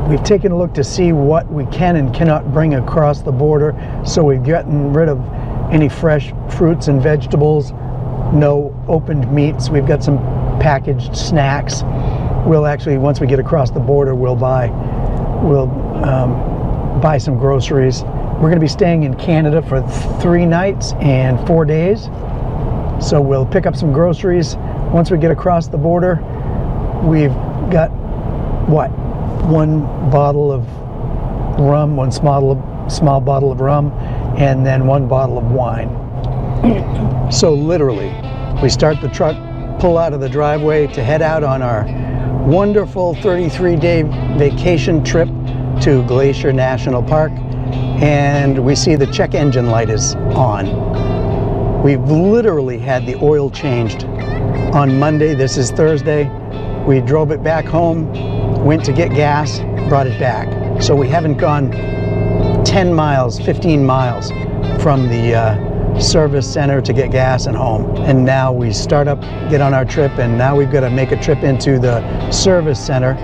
we've taken a look to see what we can and cannot bring across the border. So we've gotten rid of any fresh fruits and vegetables, no opened meats. We've got some packaged snacks. We'll actually, once we get across the border, we'll buy some groceries. We're going to be staying in Canada for 3 nights and 4 days. So we'll pick up some groceries. Once we get across the border, we've got, what, 1 bottle of rum, 1 small bottle of rum, and then 1 bottle of wine. So literally, we start the truck, pull out of the driveway to head out on our wonderful 33-day vacation trip to Glacier National Park, and we see the check engine light is on. We've literally had the oil changed on Monday. This is Thursday. We drove it back home, went to get gas, brought it back. So we haven't gone 10 miles, 15 miles from the service center to get gas and home. And now we start up, get on our trip, and now we've got to make a trip into the service center.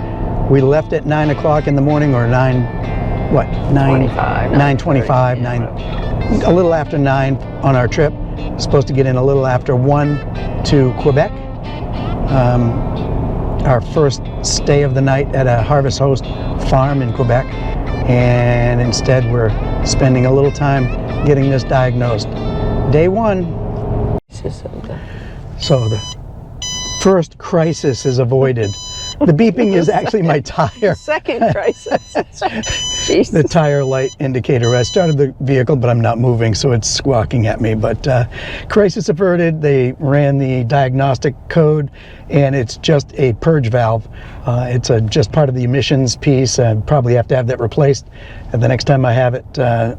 We left at 9 o'clock in the morning, or 9:25, a little after 9 on our trip. Supposed to get in a little after 1 to Quebec. Our first stay of the night at a Harvest Host farm in Quebec. And instead we're spending a little time getting this diagnosed. Day 1. So the first crisis is avoided. The beeping is actually my tire. Second crisis. The tire light indicator. I started the vehicle, but I'm not moving, so it's squawking at me. But crisis averted. They ran the diagnostic code, and it's just a purge valve. It's just part of the emissions piece. I probably have to have that replaced the next time I have it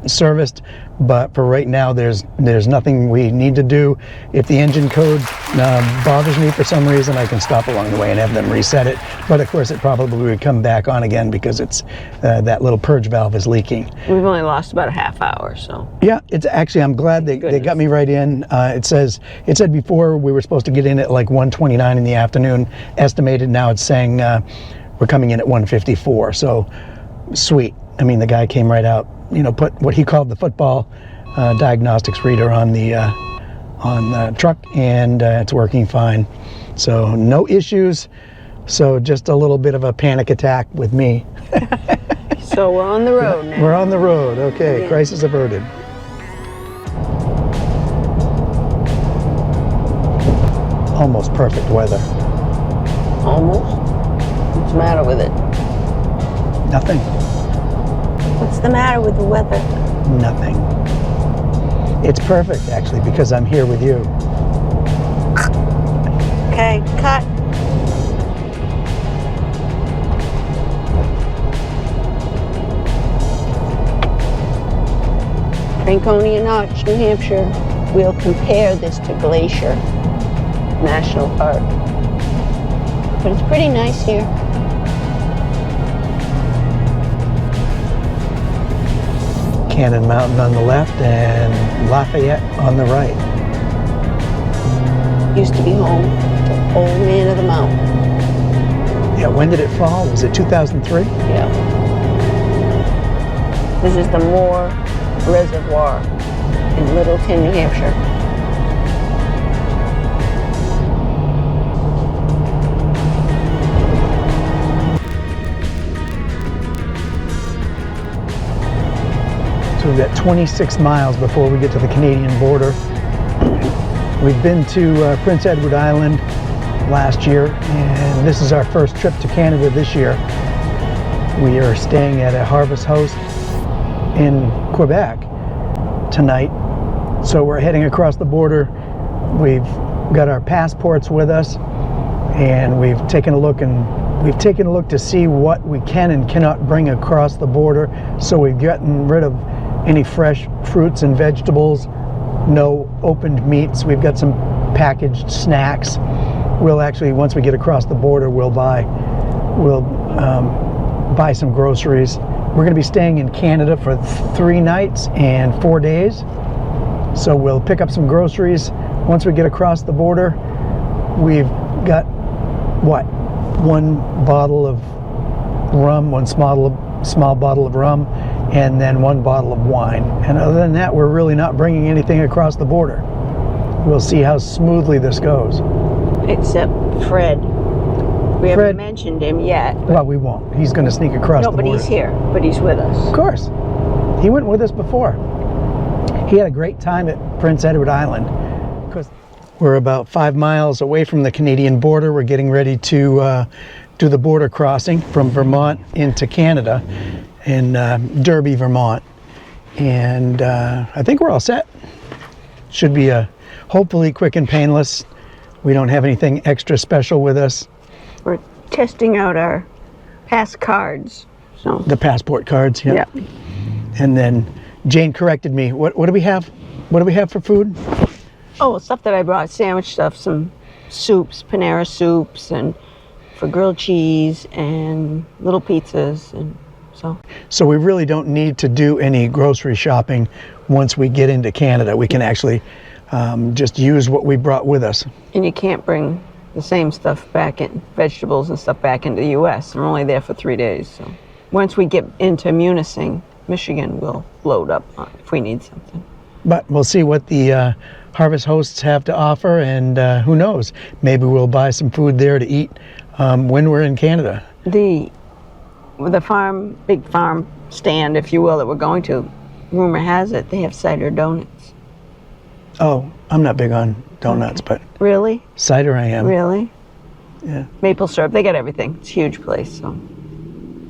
serviced. But for right now, there's nothing we need to do. If the engine code bothers me for some reason, I can stop along the way and have them reset it. But of course, it probably would come back on again because it's that little purge valve is leaking. We've only lost about a half hour, so. Yeah, it's actually, I'm glad they got me right in. It said before we were supposed to get in at like 1:29 in the afternoon, estimated. Now it's saying we're coming in at 1:54. So sweet. I mean, the guy came right out, put what he called the football diagnostics reader on the truck, and it's working fine. So no issues. So just a little bit of a panic attack with me. So we're on the road now. We're on the road. Okay, yeah. Crisis averted. Almost perfect weather. Almost? What's the matter with it? Nothing. What's the matter with the weather? Nothing. It's perfect, actually, because I'm here with you. Okay, cut. Franconia Notch, New Hampshire. We'll compare this to Glacier National Park. But it's pretty nice here. Cannon Mountain on the left and Lafayette on the right. Used to be home to Old Man of the Mountain. Yeah, when did it fall? Was it 2003? Yeah. This is the Moore Reservoir in Littleton, New Hampshire. So we've got 26 miles before we get to the Canadian border. We've been to Prince Edward Island last year, and this is our first trip to Canada this year. We are staying at a Harvest Host in Quebec tonight. So we're heading across the border. We've got our passports with us, and we've taken a look to see what we can and cannot bring across the border. So we've gotten rid of any fresh fruits and vegetables, no opened meats. We've got some packaged snacks. We'll actually, once we get across the border, we'll buy some groceries. We're going to be staying in Canada for 3 nights and 4 days. So we'll pick up some groceries. Once we get across the border, we've got, what, 1 bottle of rum, one small bottle of rum, and then one bottle of wine. And other than that, we're really not bringing anything across the border. We'll see how smoothly this goes. Except Fred. We Fred- haven't mentioned him yet. Well, we won't. He's going to sneak across No, the but border. he's here. But he's with us. Of course. He went with us before. He had a great time at Prince Edward Island. Because we're about 5 miles away from the Canadian border. We're getting ready to do the border crossing from Vermont into Canada in Derby, Vermont. And I think we're all set. Should be hopefully quick and painless. We don't have anything extra special with us. We're testing out our pass cards. So The passport cards, yeah. yeah. And then Jane corrected me. What do we have? What do we have for food? Oh, stuff that I brought, sandwich stuff, some soups, Panera soups, and for grilled cheese and little pizzas, and so. So we really don't need to do any grocery shopping once we get into Canada. We can actually just use what we brought with us. And you can't bring the same stuff back in, vegetables and stuff back into the U.S. We're only there for 3 days, so. Once we get into Munising, Michigan, we'll load up on if we need something. But we'll see what the Harvest hosts have to offer, and who knows, maybe we'll buy some food there to eat when we're in Canada. The farm, big farm stand, if you will, that we're going to, rumor has it, they have cider donuts. Oh, I'm not big on donuts, but Really? cider I am. Really? Yeah. Maple syrup, they got everything. It's a huge place, so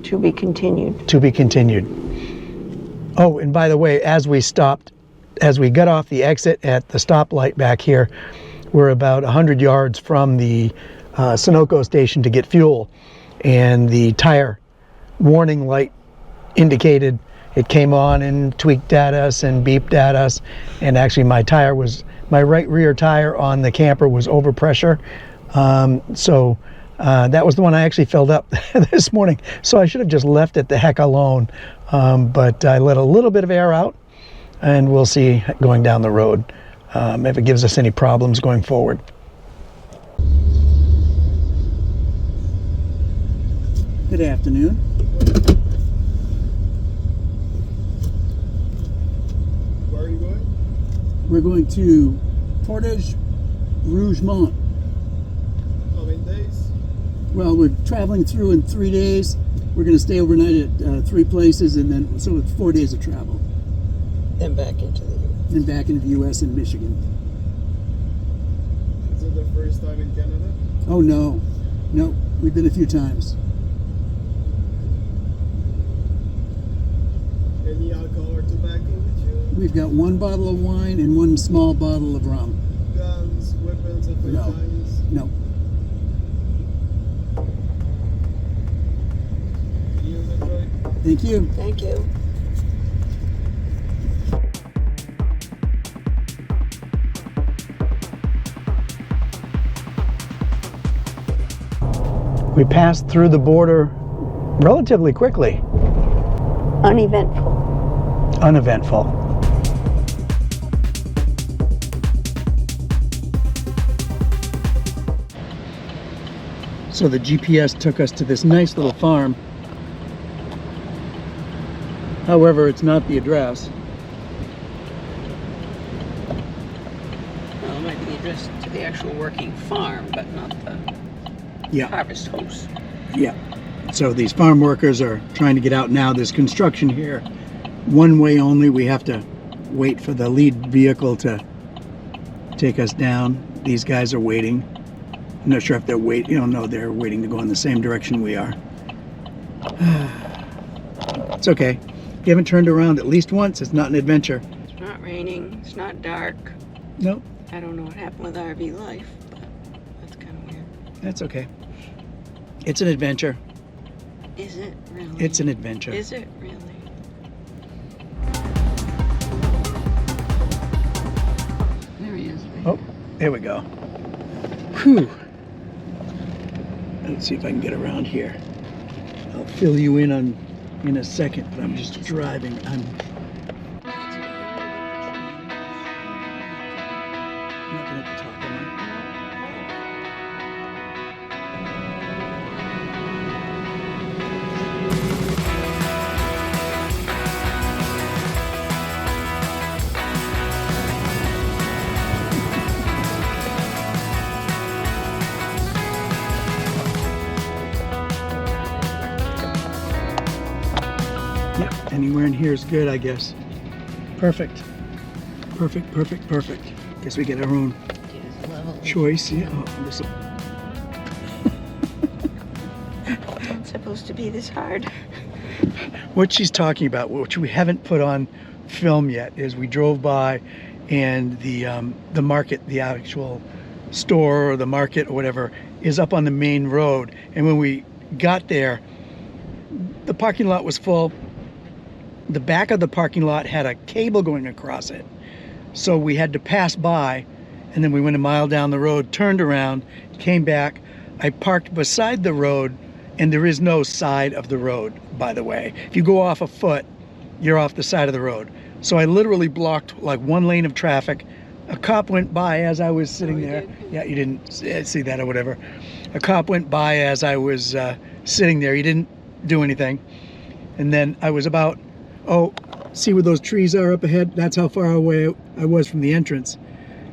to be continued. To be continued. Oh, and by the way, as we got off the exit at the stoplight back here, we're about 100 yards from the Sunoco station to get fuel, and the tire warning light indicated. It came on and tweaked at us and beeped at us, and actually my right rear tire on the camper was over pressure. So that was the one I actually filled up this morning. So I should have just left it the heck alone. But I let a little bit of air out, and we'll see going down the road if it gives us any problems going forward. Good afternoon. Where are you going? We're going to Portage Rougemont. How many days? Well, we're traveling through in 3 days. We're going to stay overnight at 3 places, and then so it's 4 days of travel. Then back into the U.S. Then back into the U.S. and Michigan. Is it the first time in Canada? Oh no, we've been a few times. Any alcohol or tobacco with you? We've got 1 bottle of wine and 1 small bottle of rum. Guns, weapons of any No. kinds? No. Use it right? Thank you. Thank you. We passed through the border relatively quickly. Uneventful. Uneventful. So the GPS took us to this nice little farm. However, it's not the address. Well, it might be the address to the actual working farm, but not the Yeah. harvest host. Yeah. So these farm workers are trying to get out now. There's construction here. One way only. We have to wait for the lead vehicle to take us down. These guys are waiting. I'm not sure if they're no, they're waiting to go in the same direction we are. It's okay. You haven't turned around at least once. It's not an adventure. It's not raining. It's not dark. No, I don't know what happened with RV life, but that's kind of weird. that's okay. It's an adventure. Is it really? It's an adventure. Is it really? There he is. Oh, there we go. Whew. Let's see if I can get around here. I'll fill you in in a second, but I'm just driving. I'm not at the top, am I? Anywhere in here is good, I guess. Perfect. Perfect, perfect, perfect. Guess we get our own choice. Yeah. Oh, this It's supposed to be this hard. what she's talking about, which we haven't put on film yet, is we drove by and the market, the actual store or the market or whatever, is up on the main road. And when we got there, the parking lot was full. The back of the parking lot had a cable going across it. So we had to pass by, and then we went a mile down the road, turned around, came back. I parked beside the road, and there is no side of the road, by the way. If you go off a foot, you're off the side of the road. So I literally blocked like one lane of traffic. A cop went by as I was sitting there. Did? Yeah, you didn't see that or whatever. A cop went by as I was sitting there. He didn't do anything. And then I was about, see where those trees are up ahead? That's how far away I was from the entrance.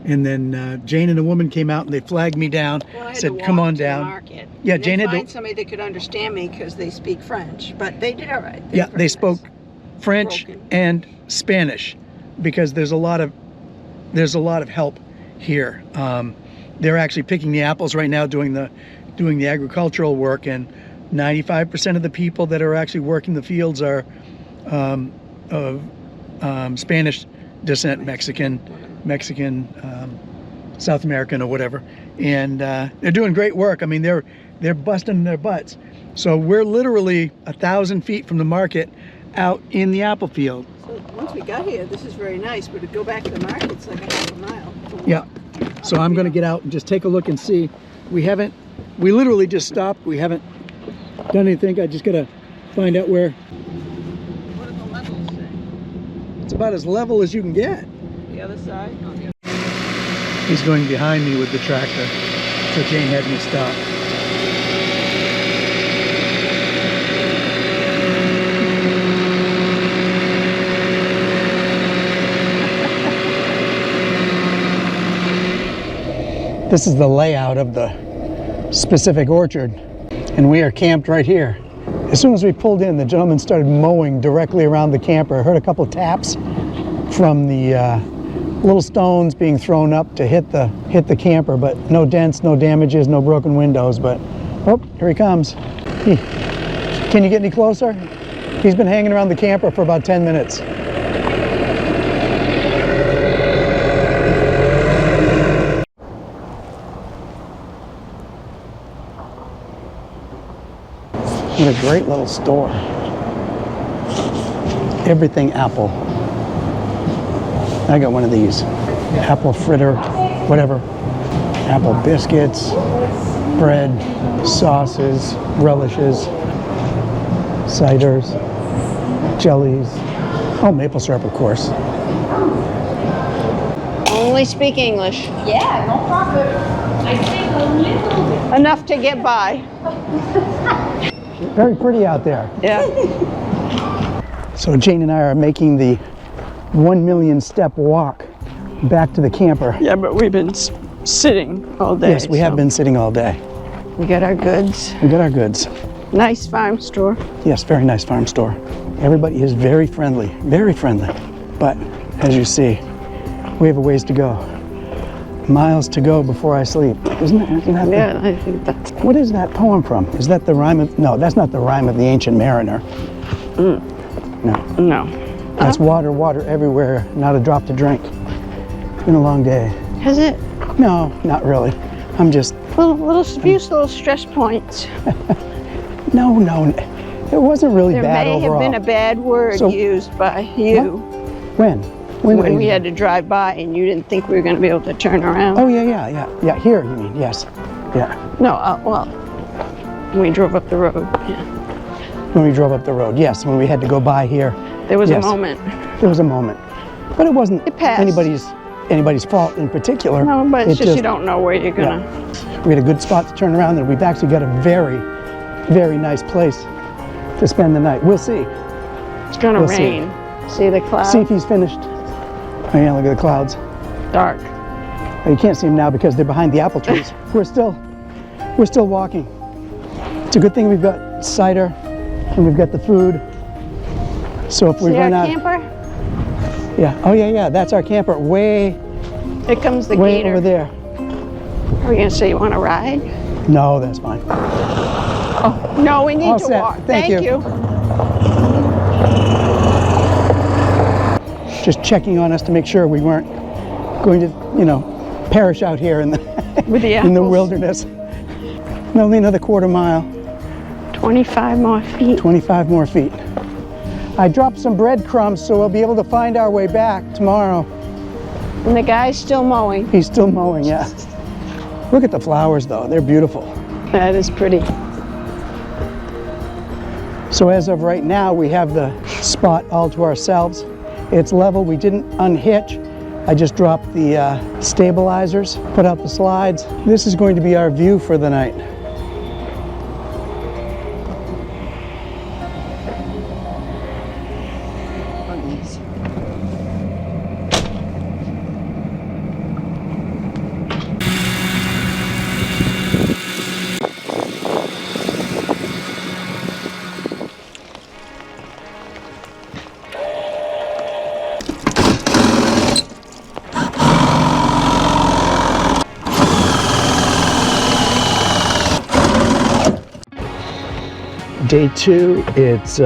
And then Jane and a woman came out and they flagged me down, said, "Come on down." Market. Yeah, and Jane had find to, somebody that could understand me because they speak French, but they did all right. yeah, were they very spoke nice. French Broken. and Spanish, because there's a lot of help here. They're actually picking the apples right now, doing the agricultural work, and 95% of the people that are actually working the fields are of Spanish descent, Mexican, South American or whatever, and they're doing great work. I mean, they're busting their butts. So we're literally 1,000 feet from the market, out in the apple field. So once we got here, this is very nice, but to go back to the market, it's like a half a mile. to walk. Yeah. So I'm going to get out and just take a look and see. We literally just stopped. We haven't done anything. I just got to find out where. What are the levels say? It's about as level as you can get. The other side? Oh, yeah. He's going behind me with the tractor. So Jane had me stop. This is the layout of the specific orchard, and we are camped right here. As soon as we pulled in, the gentleman started mowing directly around the camper. I heard a couple taps from the little stones being thrown up to hit the camper, but no dents, no damages, no broken windows. But oh, here he comes. Can you get any closer? He's been hanging around the camper for about 10 minutes. What a great little store. Everything apple. I got one of these. Apple fritter, whatever. Apple biscuits, bread, sauces, relishes, ciders, jellies. Oh, maple syrup, of course. Only speak English. Yeah, no problem. I think a little bit. Enough to get by. Very pretty out there. Yeah. So Jane and I are making the 1 million step walk back to the camper. Yeah, but we've been sitting all day. Yes, we have been sitting all day. We got our goods. We got our goods. Nice farm store. Yes, very nice farm store. Everybody is very friendly, very friendly. But as you see, we have a ways to go. Miles to go before I sleep. Isn't that Yeah, I think that's. What is that poem from? Is that the rhyme of, no, that's not the rhyme of the Ancient Mariner. No, No. that's water, water everywhere, not a drop to drink. It's been a long day. Has it? No, not really. I'm just, Few little stress points. no, it wasn't really There bad may overall. have been a bad word So- used by you When when we had to drive by and you didn't think we were going to be able to turn around. Oh, yeah, here, you mean, yes. Yeah, No, well, when we drove up the road. Yeah. when we drove up the road, yes, when we had to go by here. There was Yes. a moment. There was a moment. But it wasn't It passed. anybody's fault in particular. No, but it's It just you don't know where you're going to. We had a good spot to turn around, and we've actually got a very, very nice place to spend the night. We'll see. It's going to We'll see. rain. See the clouds? See if he's finished. Oh yeah, look at the clouds. Dark. You can't see them now because they're behind the apple trees. We're still walking. It's a good thing we've got cider and we've got the food. So if we See our run out, camper? yeah, oh yeah, that's our camper way, Here comes the way gator. over there. Are we gonna say you want to ride? No, that's fine. Oh, no, we need All to set. walk. Thank you. Just checking on us to make sure we weren't going to, you know, perish out here in the With the in the apples. wilderness. And only another quarter mile, 25 more feet. 25 more feet. I dropped some breadcrumbs so we'll be able to find our way back tomorrow. And the guy's still mowing. He's still mowing, yeah. Look at the flowers though, they're beautiful. That is pretty. So as of right now, we have the spot all to ourselves. It's level, we didn't unhitch. I just dropped the stabilizers, put out the slides. This is going to be our view for the night. Day 2, it's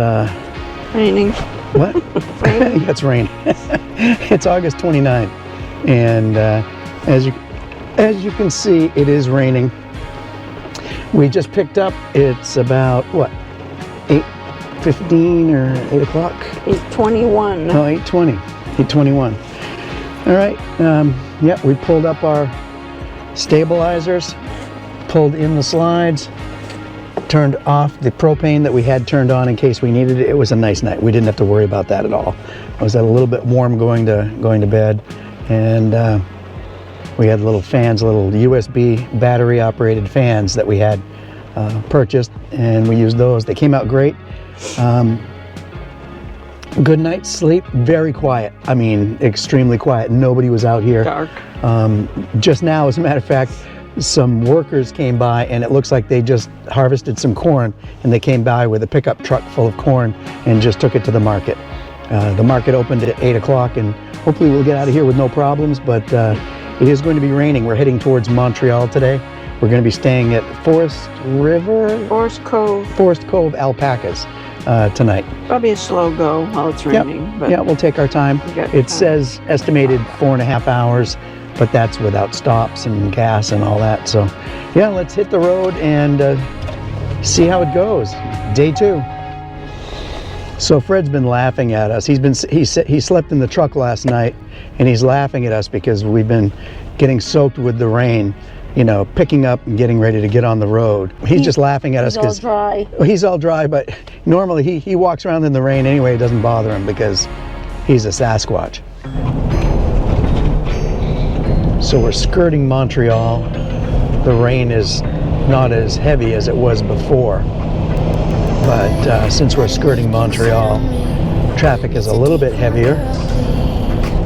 Raining. what? Yeah, it's rain. It's August 29th, and as you can see, it is raining. We just picked up. It's about what, 8:15 or 8 o'clock? 8:21. No, 8:20. 8:21. All right. Yeah, we pulled up our stabilizers, pulled in the slides, turned off the propane that we had turned on in case we needed it. It was a nice night. We didn't have to worry about that at all. I was a little bit warm going to bed, and we had little fans, little USB battery operated fans that we had purchased, and we used those. They came out great. Good night's sleep, very quiet. I mean, extremely quiet. Nobody was out here. Dark. Just now, as a matter of fact, some workers came by, and it looks like they just harvested some corn, and they came by with a pickup truck full of corn and just took it to the market. The market opened at 8 o'clock, and hopefully we'll get out of here with no problems, but it is going to be raining. We're heading towards Montreal today. We're going to be staying at Forest Cove Alpacas tonight. Probably a slow go while it's raining. But Yeah, we'll take our time. got It time. says estimated 4.5 hours, but that's without stops and gas and all that. So yeah, let's hit the road and see how it goes. Day 2. So Fred's been laughing at us. He slept in the truck last night, and he's laughing at us because we've been getting soaked with the rain, you know, picking up and getting ready to get on the road. He's just laughing at us It's all dry. he's all dry, but normally he walks around in the rain anyway. It doesn't bother him because he's a Sasquatch. So we're skirting Montreal. The rain is not as heavy as it was before, but since we're skirting Montreal, traffic is a little bit heavier,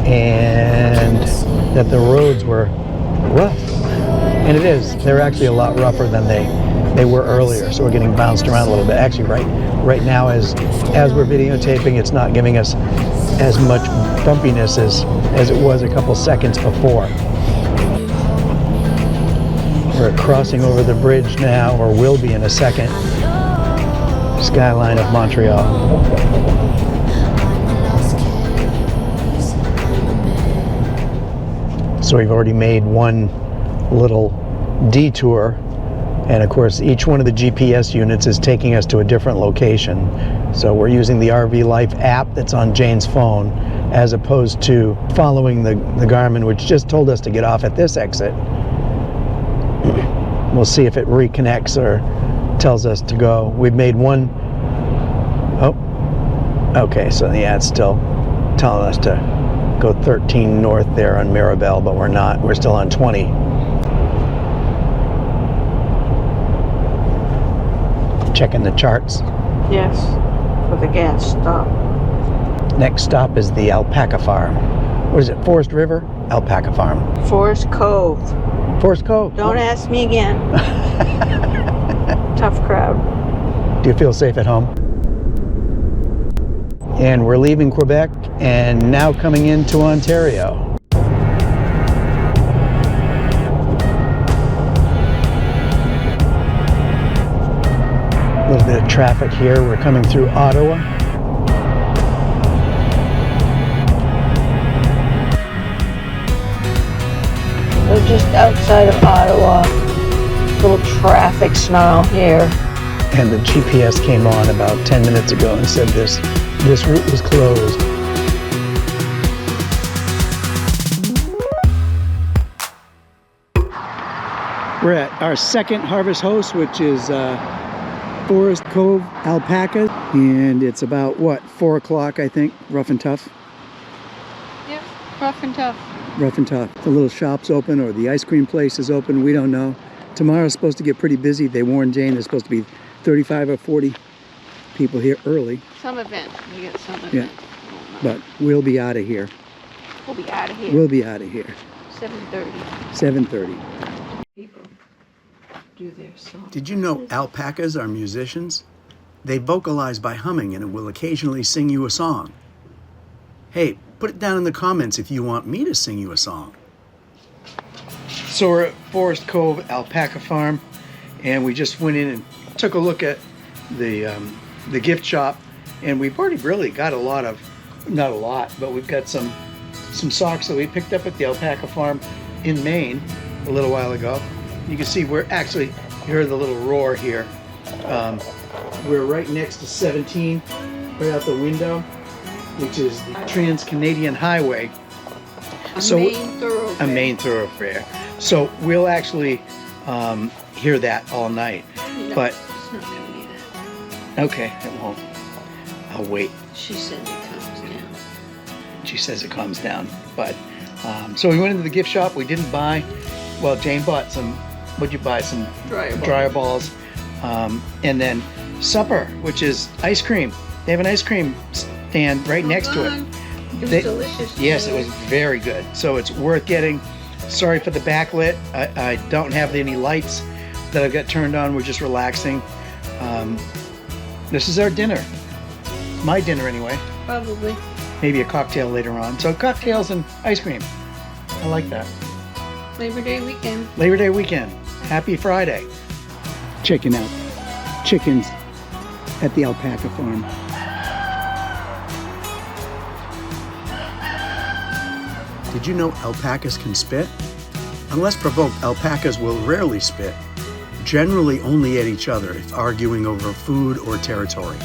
and that the roads were rough. And it is. They're actually a lot rougher than they were earlier, so we're getting bounced around a little bit. Actually, right now, as we're videotaping, it's not giving us as much bumpiness as it was a couple seconds before. We're crossing over the bridge now, or will be in a second. Skyline of Montreal. So we've already made one little detour, and of course each one of the GPS units is taking us to a different location. So we're using the RV Life app that's on Jane's phone, as opposed to following the Garmin, which just told us to get off at this exit. We'll see if it reconnects or tells us to go. We've made one. Oh, okay, so yeah, it's still telling us to go 13 north there on Mirabel, but we're not. We're still on 20. Checking the charts. Yes, for the gas stop. Next stop is the alpaca farm. What is it, Forest River? Alpaca farm. Forest Cove. Forest Cove. Don't ask me again. Tough crowd. Do you feel safe at home? And we're leaving Quebec and now coming into Ontario. A little bit of traffic here. We're coming through Ottawa. We're just outside of Ottawa. Little traffic snarl here. And the GPS came on about 10 minutes ago and said this route was closed. We're at our second harvest host, which is Forest Cove Alpaca, and it's about what, 4 o'clock, I think, rough and tough. Yep, rough and tough. Rough and tough. The little shop's open or the ice cream place is open, we don't know. Tomorrow's supposed to get pretty busy. They warned Jane there's supposed to be 35 or 40 people here early. Some event. We get some event. Yeah. But we'll be out of here. We'll be out of here. We'll be out of here. 7:30. 7:30. People do their song. Did you know alpacas are musicians? They vocalize by humming and will occasionally sing you a song. Hey, put it down in the comments if you want me to sing you a song. So we're at Forest Cove Alpaca Farm, and we just went in and took a look at the gift shop, and we've already really got not a lot, but we've got some socks that we picked up at the alpaca farm in Maine a little while ago. You can see we're actually, you heard the little roar here. We're right next to 17, right out the window, which is the Trans-Canadian Highway. A main thoroughfare. So we'll actually hear that all night. No, But it's not gonna be that. okay, it won't. I'll wait. She said it comes down. She says it calms down. But so we went into the gift shop. We didn't buy. Well, Jane bought some. What'd you buy? Some dryer balls. And then supper, which is ice cream. They have an ice cream stand right next to it. It was delicious. Yes, it was very good. So it's worth getting. Sorry for the backlit. I don't have any lights that I've got turned on. We're just relaxing. This is our dinner. My dinner anyway. Probably. Maybe a cocktail later on. So cocktails and ice cream. I like that. Labor Day weekend. Labor Day weekend. Happy Friday. Checking out chickens at the alpaca farm. Did you know alpacas can spit? Unless provoked, alpacas will rarely spit, generally only at each other if arguing over food or territory.